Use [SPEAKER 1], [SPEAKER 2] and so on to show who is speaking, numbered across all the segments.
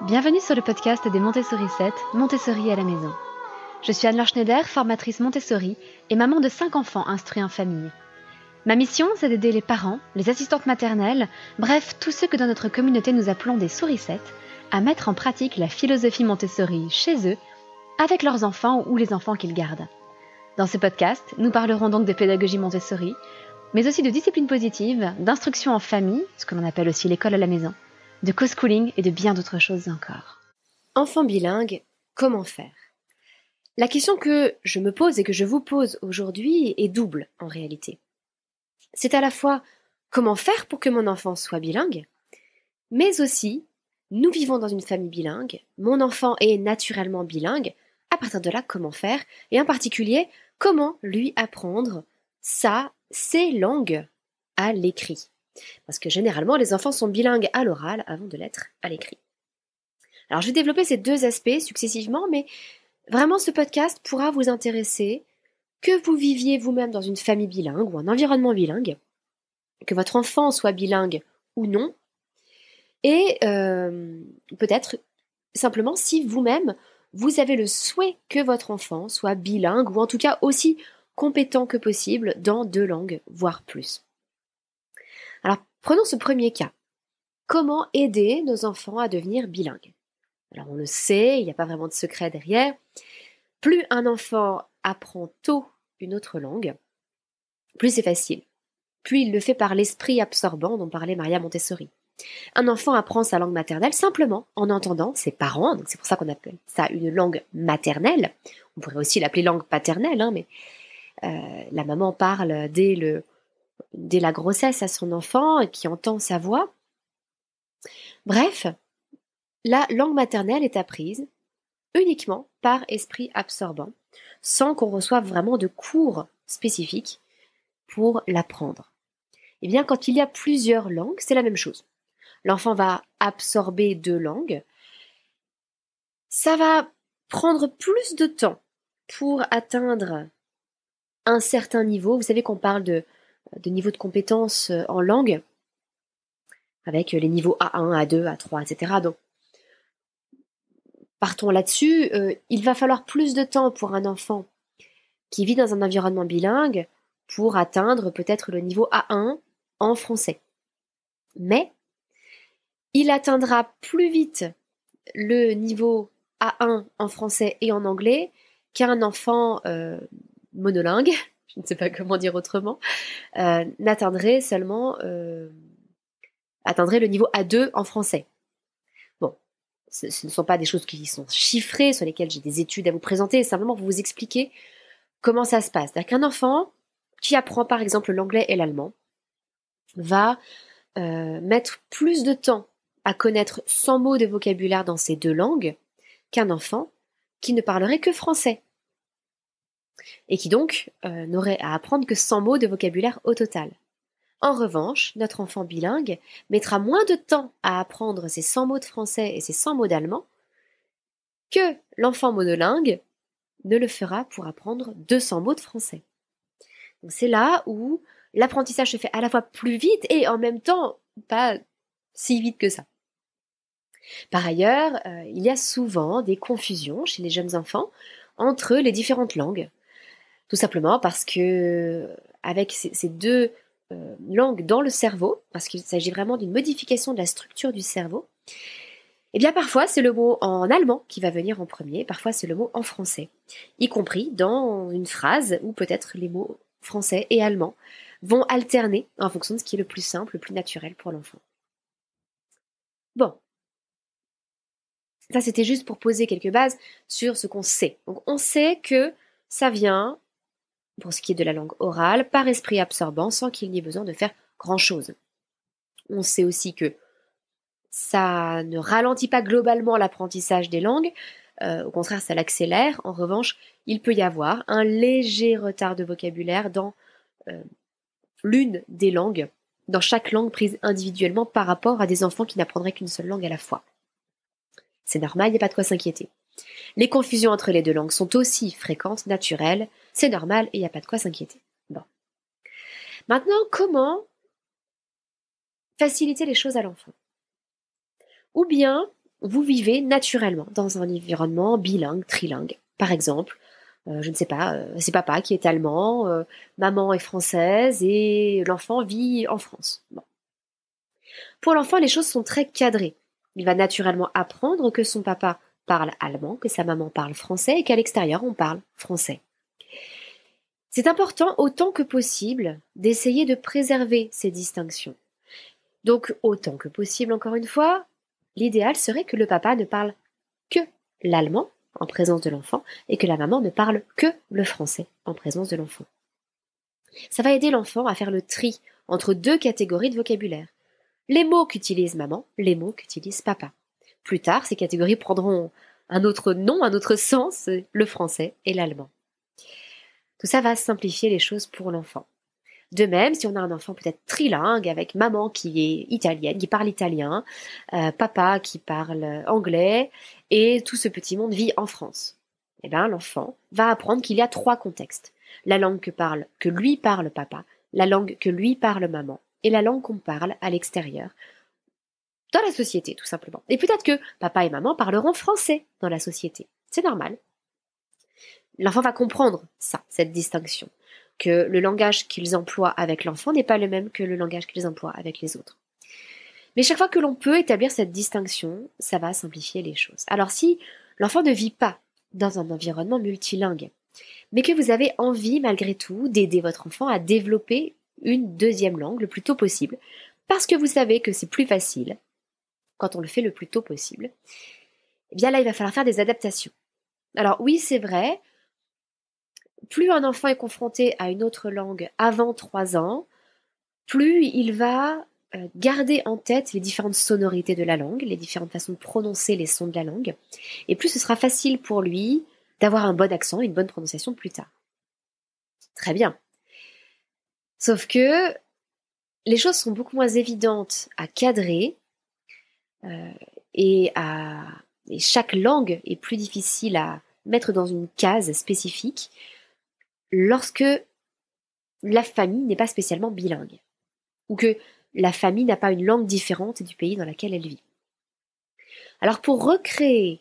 [SPEAKER 1] Bienvenue sur le podcast des Montessori 7, Montessori à la maison. Je suis Anne-Laure Schneider, formatrice Montessori et maman de 5 enfants instruits en famille. Ma mission, c'est d'aider les parents, les assistantes maternelles, bref, tous ceux que dans notre communauté nous appelons des souricettes, à mettre en pratique la philosophie Montessori chez eux, avec leurs enfants ou les enfants qu'ils gardent. Dans ce podcast, nous parlerons donc de pédagogie Montessori, mais aussi de discipline positive, d'instruction en famille, ce que l'on appelle aussi l'école à la maison, de co-schooling et de bien d'autres choses encore.
[SPEAKER 2] Enfant bilingue, comment faire? La question que je me pose et que je vous pose aujourd'hui est double en réalité. C'est à la fois comment faire pour que mon enfant soit bilingue, mais aussi nous vivons dans une famille bilingue, mon enfant est naturellement bilingue, à partir de là comment faire et en particulier comment lui apprendre ces langues à l'écrit. Parce que généralement les enfants sont bilingues à l'oral avant de l'être à l'écrit. Alors je vais développer ces deux aspects successivement, mais vraiment ce podcast pourra vous intéresser que vous viviez vous-même dans une famille bilingue ou un environnement bilingue, que votre enfant soit bilingue ou non, et peut-être simplement si vous-même vous avez le souhait que votre enfant soit bilingue ou en tout cas aussi compétent que possible dans 2 langues, voire plus. Alors prenons ce premier cas. Comment aider nos enfants à devenir bilingues? Alors on le sait, il n'y a pas vraiment de secret derrière. Plus un enfant apprend tôt une autre langue, plus c'est facile. Plus il le fait par l'esprit absorbant dont parlait Maria Montessori. Un enfant apprend sa langue maternelle simplement en entendant ses parents, donc c'est pour ça qu'on appelle ça une langue maternelle. On pourrait aussi l'appeler langue paternelle, mais la maman parle dès la grossesse à son enfant et qui entend sa voix. Bref, la langue maternelle est apprise uniquement par esprit absorbant, sans qu'on reçoive vraiment de cours spécifiques pour l'apprendre. Eh bien, quand il y a plusieurs langues, c'est la même chose. L'enfant va absorber 2 langues. Ça va prendre plus de temps pour atteindre un certain niveau. Vous savez qu'on parle de niveau de compétence en langue, avec les niveaux A1, A2, A3, etc. Donc, partons là-dessus. Il va falloir plus de temps pour un enfant qui vit dans un environnement bilingue pour atteindre peut-être le niveau A1 en français. Mais il atteindra plus vite le niveau A1 en français et en anglais qu'un enfant monolingue, je ne sais pas comment dire autrement, atteindrait le niveau A2 en français. Bon, ce ne sont pas des choses qui sont chiffrées, sur lesquelles j'ai des études à vous présenter, simplement pour vous expliquer comment ça se passe. C'est-à-dire qu'un enfant qui apprend par exemple l'anglais et l'allemand va mettre plus de temps à connaître 100 mots de vocabulaire dans ces 2 langues qu'un enfant qui ne parlerait que français et qui donc n'aurait à apprendre que 100 mots de vocabulaire au total. En revanche, notre enfant bilingue mettra moins de temps à apprendre ces 100 mots de français et ces 100 mots d'allemand que l'enfant monolingue ne le fera pour apprendre 200 mots de français. Donc c'est là où l'apprentissage se fait à la fois plus vite et en même temps pas si vite que ça. Par ailleurs, il y a souvent des confusions chez les jeunes enfants entre les différentes langues. Tout simplement parce que avec ces 2 langues dans le cerveau, parce qu'il s'agit vraiment d'une modification de la structure du cerveau, eh bien parfois c'est le mot en allemand qui va venir en premier, parfois c'est le mot en français, y compris dans une phrase où peut-être les mots français et allemand vont alterner en fonction de ce qui est le plus simple, le plus naturel pour l'enfant. Bon, ça c'était juste pour poser quelques bases sur ce qu'on sait. Donc on sait que ça vient, pour ce qui est de la langue orale, par esprit absorbant, sans qu'il n'y ait besoin de faire grand-chose. On sait aussi que ça ne ralentit pas globalement l'apprentissage des langues, au contraire ça l'accélère. En revanche, il peut y avoir un léger retard de vocabulaire dans l'une des langues, dans chaque langue prise individuellement par rapport à des enfants qui n'apprendraient qu'une seule langue à la fois. C'est normal, il n'y a pas de quoi s'inquiéter. Les confusions entre les 2 langues sont aussi fréquentes, naturelles, c'est normal et il n'y a pas de quoi s'inquiéter. Bon. Maintenant, comment faciliter les choses à l'enfant? Ou bien, vous vivez naturellement dans un environnement bilingue, trilingue. Par exemple, je ne sais pas, c'est papa qui est allemand, maman est française et l'enfant vit en France. Bon. Pour l'enfant, les choses sont très cadrées. Il va naturellement apprendre que son papa parle allemand, que sa maman parle français et qu'à l'extérieur, on parle français. C'est important autant que possible d'essayer de préserver ces distinctions. Donc, autant que possible, encore une fois, l'idéal serait que le papa ne parle que l'allemand en présence de l'enfant et que la maman ne parle que le français en présence de l'enfant. Ça va aider l'enfant à faire le tri entre deux catégories de vocabulaire. Les mots qu'utilise maman, les mots qu'utilise papa. Plus tard, ces catégories prendront un autre nom, un autre sens, le français et l'allemand. Tout ça va simplifier les choses pour l'enfant. De même, si on a un enfant peut-être trilingue, avec maman qui est italienne, qui parle italien, papa qui parle anglais, et tout ce petit monde vit en France, eh bien, l'enfant va apprendre qu'il y a trois contextes. La langue que lui parle papa, la langue que lui parle maman, et la langue qu'on parle à l'extérieur, dans la société, tout simplement. Et peut-être que papa et maman parleront français dans la société. C'est normal. L'enfant va comprendre ça, cette distinction, que le langage qu'ils emploient avec l'enfant n'est pas le même que le langage qu'ils emploient avec les autres. Mais chaque fois que l'on peut établir cette distinction, ça va simplifier les choses. Alors si l'enfant ne vit pas dans un environnement multilingue, mais que vous avez envie malgré tout d'aider votre enfant à développer une deuxième langue le plus tôt possible, parce que vous savez que c'est plus facile quand on le fait le plus tôt possible, eh bien là il va falloir faire des adaptations. Alors oui, c'est vrai, plus un enfant est confronté à une autre langue avant 3 ans, plus il va garder en tête les différentes sonorités de la langue, les différentes façons de prononcer les sons de la langue, et plus ce sera facile pour lui d'avoir un bon accent et une bonne prononciation plus tard. Très bien. Sauf que les choses sont beaucoup moins évidentes à cadrer et chaque langue est plus difficile à mettre dans une case spécifique lorsque la famille n'est pas spécialement bilingue ou que la famille n'a pas une langue différente du pays dans lequel elle vit. Alors pour recréer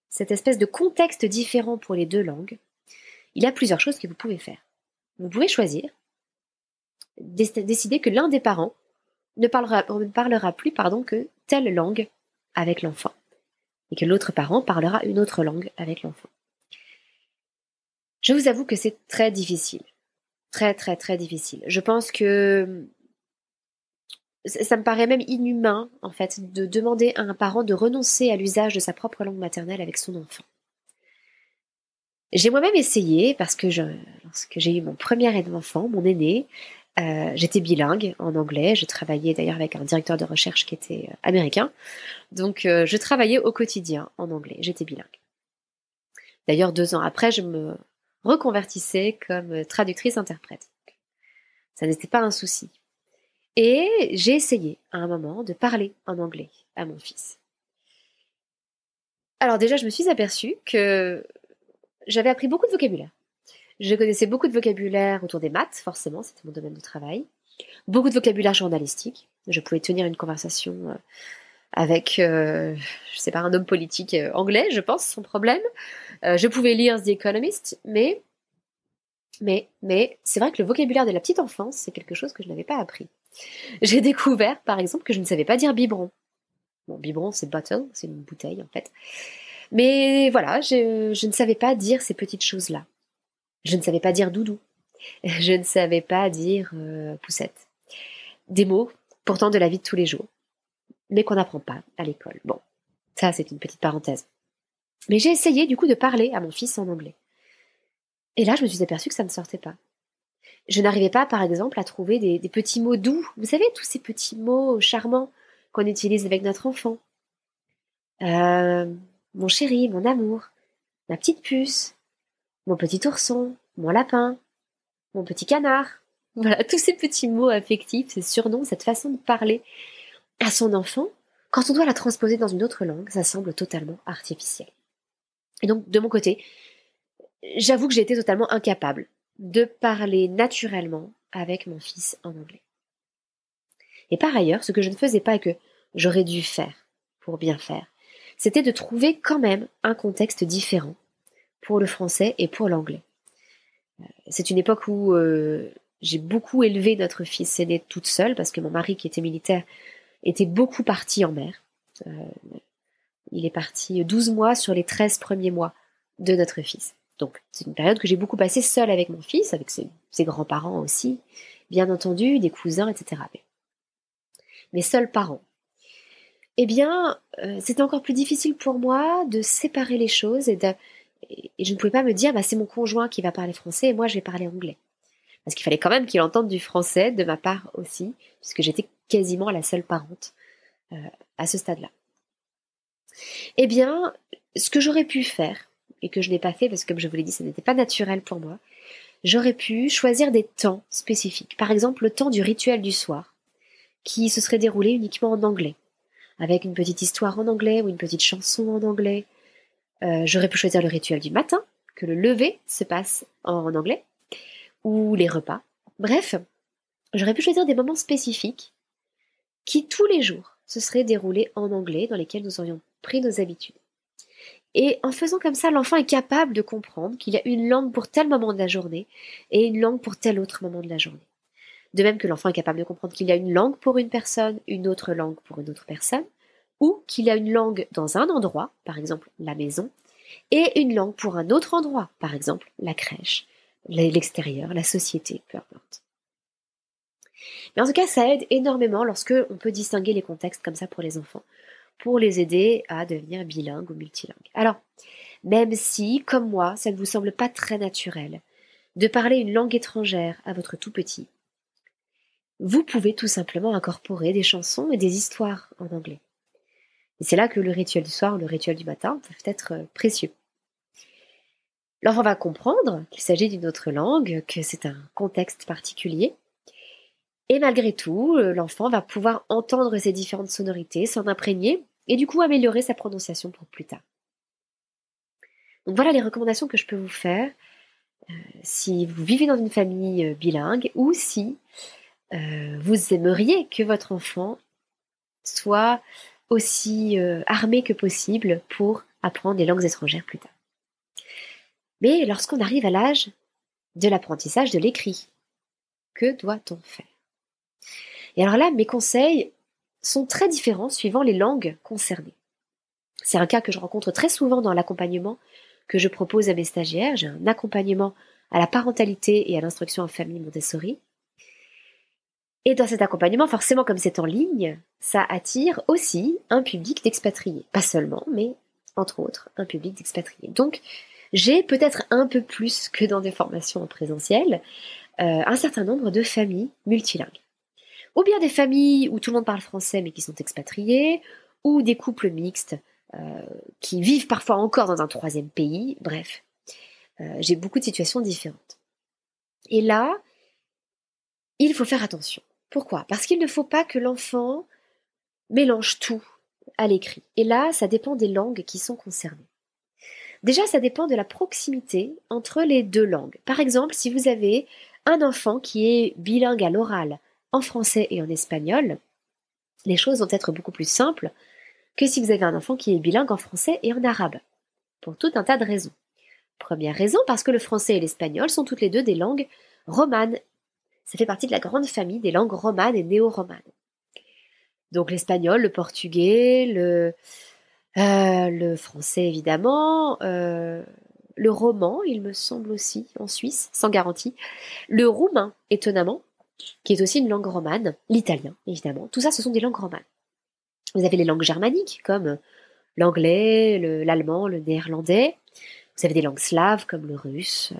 [SPEAKER 2] cette espèce de contexte différent pour les deux langues, il y a plusieurs choses que vous pouvez faire. Vous pouvez choisir, décider que l'un des parents ne parlera plus que telle langue avec l'enfant et que l'autre parent parlera une autre langue avec l'enfant. Je vous avoue que c'est très difficile. Très, très, très difficile. Je pense que ça me paraît même inhumain, en fait, de demander à un parent de renoncer à l'usage de sa propre langue maternelle avec son enfant. J'ai moi-même essayé, parce que lorsque j'ai eu mon premier enfant, mon aîné, j'étais bilingue en anglais. Je travaillais d'ailleurs avec un directeur de recherche qui était américain. Donc, je travaillais au quotidien en anglais. J'étais bilingue. D'ailleurs, 2 ans après, je me reconvertissais comme traductrice-interprète. Ça n'était pas un souci. Et j'ai essayé à un moment de parler en anglais à mon fils. Alors déjà, je me suis aperçue que j'avais appris beaucoup de vocabulaire. Je connaissais beaucoup de vocabulaire autour des maths, forcément, c'était mon domaine de travail. Beaucoup de vocabulaire journalistique. Je pouvais tenir une conversation avec, je sais pas, un homme politique anglais, je pense, sans problème. Je pouvais lire The Economist, mais c'est vrai que le vocabulaire de la petite enfance, c'est quelque chose que je n'avais pas appris. J'ai découvert, par exemple, que je ne savais pas dire biberon. Bon, biberon, c'est bottle, c'est une bouteille, en fait. Mais voilà, je ne savais pas dire ces petites choses-là. Je ne savais pas dire doudou. Je ne savais pas dire poussette. Des mots, pourtant de la vie de tous les jours, mais qu'on n'apprend pas à l'école. Bon, ça, c'est une petite parenthèse. Mais j'ai essayé, du coup, de parler à mon fils en anglais. Et là, je me suis aperçue que ça ne sortait pas. Je n'arrivais pas, par exemple, à trouver des petits mots doux. Vous savez, tous ces petits mots charmants qu'on utilise avec notre enfant. Mon chéri, mon amour, ma petite puce, mon petit ourson, mon lapin, mon petit canard. Voilà, tous ces petits mots affectifs, ces surnoms, cette façon de parler à son enfant, quand on doit la transposer dans une autre langue, ça semble totalement artificiel. Et donc, de mon côté, j'avoue que j'ai été totalement incapable de parler naturellement avec mon fils en anglais. Et par ailleurs, ce que je ne faisais pas et que j'aurais dû faire pour bien faire, c'était de trouver quand même un contexte différent pour le français et pour l'anglais. C'est une époque où j'ai beaucoup élevé notre fils aîné toute seule, parce que mon mari, qui était militaire, était beaucoup parti en mer. Il est parti 12 mois sur les 13 premiers mois de notre fils. Donc, c'est une période que j'ai beaucoup passée seule avec mon fils, avec ses grands-parents aussi, bien entendu, des cousins, etc. Mes seuls parents. Eh bien, c'était encore plus difficile pour moi de séparer les choses et je ne pouvais pas me dire, c'est mon conjoint qui va parler français et moi je vais parler anglais. Parce qu'il fallait quand même qu'il entende du français de ma part aussi, puisque j'étais quasiment la seule parente à ce stade-là. Eh bien, ce que j'aurais pu faire, et que je n'ai pas fait parce que comme je vous l'ai dit, ça n'était pas naturel pour moi, j'aurais pu choisir des temps spécifiques. Par exemple, le temps du rituel du soir, qui se serait déroulé uniquement en anglais, avec une petite histoire en anglais ou une petite chanson en anglais. J'aurais pu choisir le rituel du matin, que le lever se passe en anglais, ou les repas. Bref, j'aurais pu choisir des moments spécifiques qui, tous les jours, se seraient déroulés en anglais, dans lesquels nous aurions pris nos habitudes. Et en faisant comme ça, l'enfant est capable de comprendre qu'il y a une langue pour tel moment de la journée et une langue pour tel autre moment de la journée. De même que l'enfant est capable de comprendre qu'il y a une langue pour une personne, une autre langue pour une autre personne, ou qu'il y a une langue dans un endroit, par exemple la maison, et une langue pour un autre endroit, par exemple la crèche, l'extérieur, la société, peu importe. Mais en tout cas, ça aide énormément lorsque on peut distinguer les contextes comme ça pour les enfants, pour les aider à devenir bilingues ou multilingues. Alors, même si, comme moi, ça ne vous semble pas très naturel de parler une langue étrangère à votre tout petit, vous pouvez tout simplement incorporer des chansons et des histoires en anglais. Et c'est là que le rituel du soir ou le rituel du matin peuvent être précieux. L'enfant va comprendre qu'il s'agit d'une autre langue, que c'est un contexte particulier. Et malgré tout, l'enfant va pouvoir entendre ces différentes sonorités, s'en imprégner et du coup améliorer sa prononciation pour plus tard. Donc voilà les recommandations que je peux vous faire si vous vivez dans une famille bilingue ou si vous aimeriez que votre enfant soit aussi armé que possible pour apprendre des langues étrangères plus tard. Mais lorsqu'on arrive à l'âge de l'apprentissage de l'écrit, que doit-on faire? Et alors là, mes conseils sont très différents suivant les langues concernées. C'est un cas que je rencontre très souvent dans l'accompagnement que je propose à mes stagiaires. J'ai un accompagnement à la parentalité et à l'instruction en famille Montessori. Et dans cet accompagnement, forcément, comme c'est en ligne, ça attire aussi un public d'expatriés. Pas seulement, mais entre autres, un public d'expatriés. Donc, j'ai peut-être un peu plus que dans des formations en présentiel, un certain nombre de familles multilingues. Ou bien des familles où tout le monde parle français mais qui sont expatriés, ou des couples mixtes qui vivent parfois encore dans un troisième pays. Bref, j'ai beaucoup de situations différentes. Et là, il faut faire attention. Pourquoi? Parce qu'il ne faut pas que l'enfant mélange tout à l'écrit. Et là, ça dépend des langues qui sont concernées. Déjà, ça dépend de la proximité entre les deux langues. Par exemple, si vous avez un enfant qui est bilingue à l'oral en français et en espagnol, les choses vont être beaucoup plus simples que si vous avez un enfant qui est bilingue en français et en arabe, pour tout un tas de raisons. Première raison, parce que le français et l'espagnol sont toutes les deux des langues romanes. Ça fait partie de la grande famille des langues romanes et néo-romanes. Donc l'espagnol, le portugais, le français évidemment, le roman, il me semble aussi, en Suisse, sans garantie, le roumain, étonnamment, qui est aussi une langue romane, l'italien, évidemment. Tout ça, ce sont des langues romanes. Vous avez les langues germaniques, comme l'anglais, l'allemand, le néerlandais. Vous avez des langues slaves, comme le russe,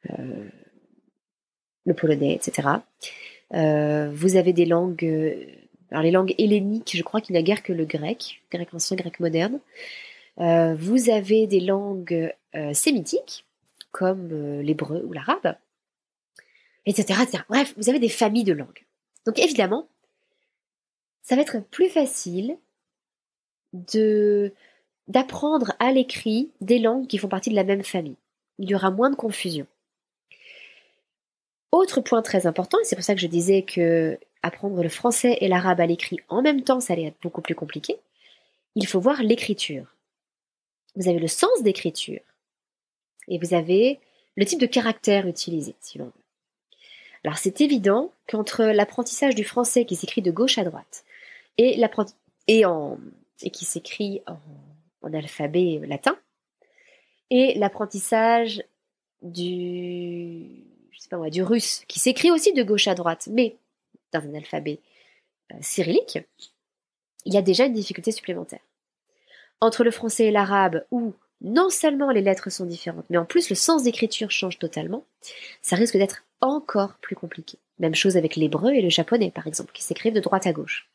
[SPEAKER 2] le polonais, etc. Vous avez des langues... alors les langues helléniques, je crois qu'il n'y a guère que le grec ancien, grec moderne. Vous avez des langues sémitiques, comme l'hébreu ou l'arabe, etc., etc. Bref, vous avez des familles de langues. Donc évidemment, ça va être plus facile d'apprendre à l'écrit des langues qui font partie de la même famille. Il y aura moins de confusion. Autre point très important, et c'est pour ça que je disais que apprendre le français et l'arabe à l'écrit en même temps, ça allait être beaucoup plus compliqué, il faut voir l'écriture. Vous avez le sens d'écriture et vous avez le type de caractère utilisé, si l'on veut. Alors c'est évident qu'entre l'apprentissage du français qui s'écrit de gauche à droite et qui s'écrit en alphabet latin et l'apprentissage du russe qui s'écrit aussi de gauche à droite mais dans un alphabet cyrillique, il y a déjà une difficulté supplémentaire. Entre le français et l'arabe, où non seulement les lettres sont différentes, mais en plus le sens d'écriture change totalement, ça risque d'être encore plus compliqué. Même chose avec l'hébreu et le japonais, par exemple, qui s'écrivent de droite à gauche.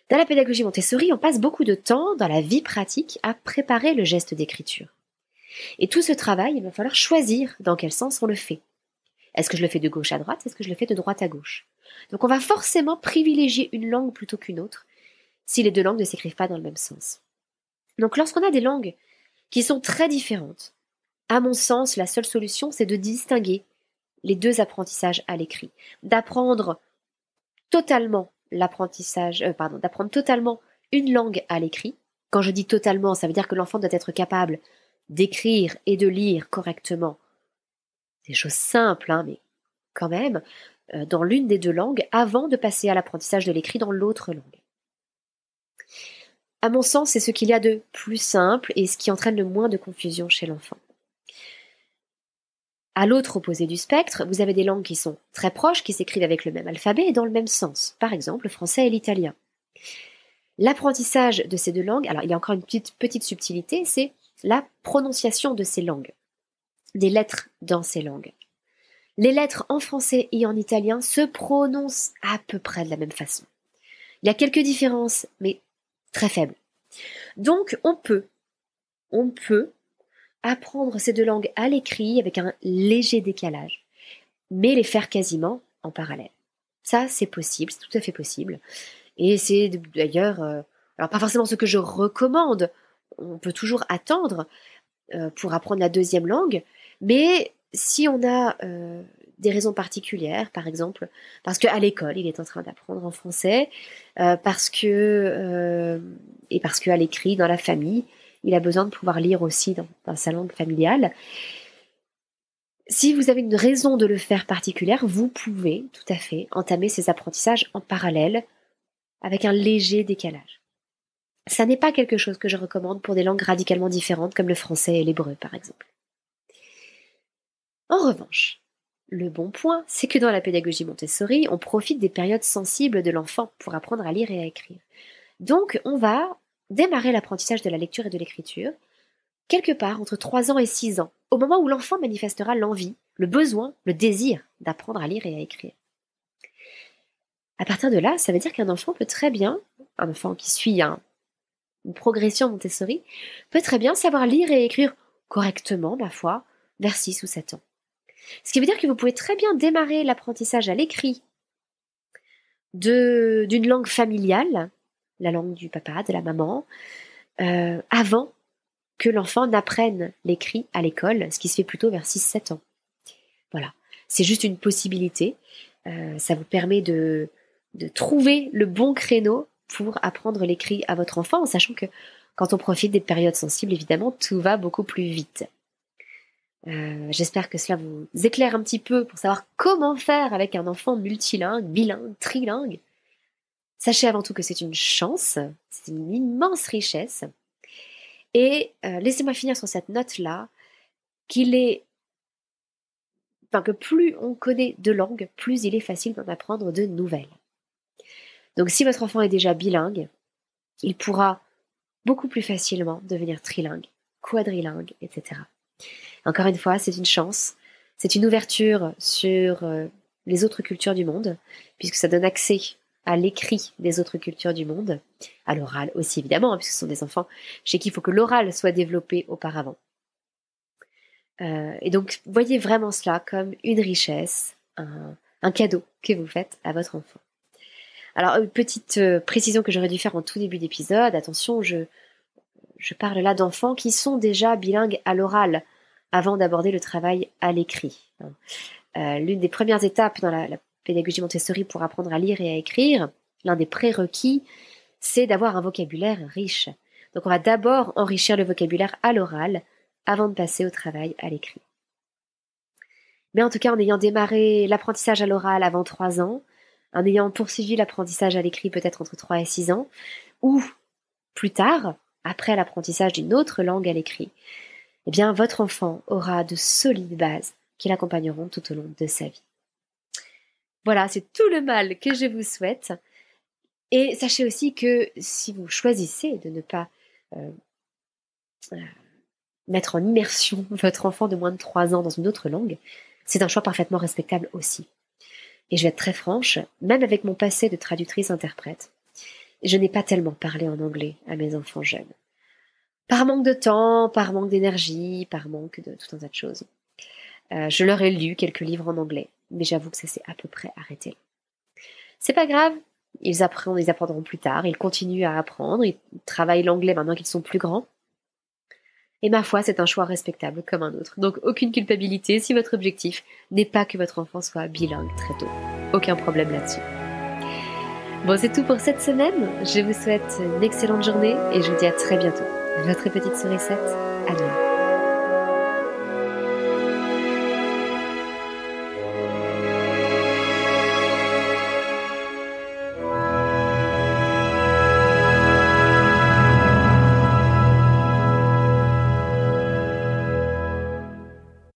[SPEAKER 2] Dans la pédagogie Montessori, on passe beaucoup de temps dans la vie pratique à préparer le geste d'écriture. Et tout ce travail, il va falloir choisir dans quel sens on le fait. Est-ce que je le fais de gauche à droite? Est-ce que je le fais de droite à gauche? Donc on va forcément privilégier une langue plutôt qu'une autre si les deux langues ne s'écrivent pas dans le même sens. Donc lorsqu'on a des langues qui sont très différentes, à mon sens, la seule solution, c'est de distinguer les deux apprentissages à l'écrit, d'apprendre totalement une langue à l'écrit. Quand je dis totalement, ça veut dire que l'enfant doit être capable d'écrire et de lire correctement des choses simples, mais quand même, dans l'une des deux langues, avant de passer à l'apprentissage de l'écrit dans l'autre langue. À mon sens, c'est ce qu'il y a de plus simple et ce qui entraîne le moins de confusion chez l'enfant. À l'autre opposé du spectre, vous avez des langues qui sont très proches, qui s'écrivent avec le même alphabet et dans le même sens. Par exemple, le français et l'italien. L'apprentissage de ces deux langues, alors il y a encore une petite subtilité, c'est la prononciation de ces langues, des lettres dans ces langues. Les lettres en français et en italien se prononcent à peu près de la même façon. Il y a quelques différences, mais très faibles. Donc on peut apprendre ces deux langues à l'écrit avec un léger décalage, mais les faire quasiment en parallèle. Ça, c'est possible, c'est tout à fait possible. Et c'est d'ailleurs, alors pas forcément ce que je recommande, on peut toujours attendre pour apprendre la deuxième langue, mais si on a des raisons particulières, par exemple, parce qu'à l'école, il est en train d'apprendre en français, parce qu'à l'écrit, dans la famille, il a besoin de pouvoir lire aussi dans sa langue familiale. Si vous avez une raison de le faire particulière, vous pouvez tout à fait entamer ces apprentissages en parallèle avec un léger décalage. Ça n'est pas quelque chose que je recommande pour des langues radicalement différentes comme le français et l'hébreu par exemple. En revanche, le bon point, c'est que dans la pédagogie Montessori, on profite des périodes sensibles de l'enfant pour apprendre à lire et à écrire. Donc on va démarrer l'apprentissage de la lecture et de l'écriture quelque part entre 3 ans et 6 ans, au moment où l'enfant manifestera l'envie, le besoin, le désir d'apprendre à lire et à écrire. À partir de là, ça veut dire qu'un enfant peut très bien, un enfant qui suit une progression Montessori, peut très bien savoir lire et écrire correctement, ma foi, vers 6 ou 7 ans. Ce qui veut dire que vous pouvez très bien démarrer l'apprentissage à l'écrit d'une langue familiale, la langue du papa, de la maman, avant que l'enfant n'apprenne l'écrit à l'école, ce qui se fait plutôt vers 6-7 ans. Voilà, c'est juste une possibilité. Ça vous permet de trouver le bon créneau pour apprendre l'écrit à votre enfant, en sachant que quand on profite des périodes sensibles, évidemment, tout va beaucoup plus vite. J'espère que cela vous éclaire un petit peu pour savoir comment faire avec un enfant multilingue, bilingue, trilingue. Sachez avant tout que c'est une chance, c'est une immense richesse. Et laissez-moi finir sur cette note-là, que plus on connaît de langues, plus il est facile d'en apprendre de nouvelles. Donc si votre enfant est déjà bilingue, il pourra beaucoup plus facilement devenir trilingue, quadrilingue, etc. Encore une fois, c'est une chance, c'est une ouverture sur les autres cultures du monde, puisque ça donne accès à l'écrit des autres cultures du monde, à l'oral aussi évidemment, puisque ce sont des enfants chez qui il faut que l'oral soit développé auparavant. Et donc, voyez vraiment cela comme une richesse, un cadeau que vous faites à votre enfant. Alors, une petite précision que j'aurais dû faire en tout début d'épisode, attention, je parle là d'enfants qui sont déjà bilingues à l'oral, avant d'aborder le travail à l'écrit. L'une des premières étapes dans la pédagogie Montessori pour apprendre à lire et à écrire, l'un des prérequis, c'est d'avoir un vocabulaire riche. Donc on va d'abord enrichir le vocabulaire à l'oral avant de passer au travail à l'écrit. Mais en tout cas, en ayant démarré l'apprentissage à l'oral avant 3 ans, en ayant poursuivi l'apprentissage à l'écrit peut-être entre 3 et 6 ans, ou plus tard, après l'apprentissage d'une autre langue à l'écrit, eh bien votre enfant aura de solides bases qui l'accompagneront tout au long de sa vie. Voilà, c'est tout le mal que je vous souhaite. Et sachez aussi que si vous choisissez de ne pas mettre en immersion votre enfant de moins de 3 ans dans une autre langue, c'est un choix parfaitement respectable aussi. Et je vais être très franche, même avec mon passé de traductrice-interprète, je n'ai pas tellement parlé en anglais à mes enfants jeunes. Par manque de temps, par manque d'énergie, par manque de tout un tas de choses. Je leur ai lu quelques livres en anglais, mais j'avoue que ça s'est à peu près arrêté. C'est pas grave, ils apprendront plus tard, ils continuent à apprendre, ils travaillent l'anglais maintenant qu'ils sont plus grands. Et ma foi, c'est un choix respectable comme un autre. Donc aucune culpabilité si votre objectif n'est pas que votre enfant soit bilingue très tôt. Aucun problème là-dessus. Bon, c'est tout pour cette semaine. Je vous souhaite une excellente journée et je vous dis à très bientôt. Votre petite sourisette, Anna.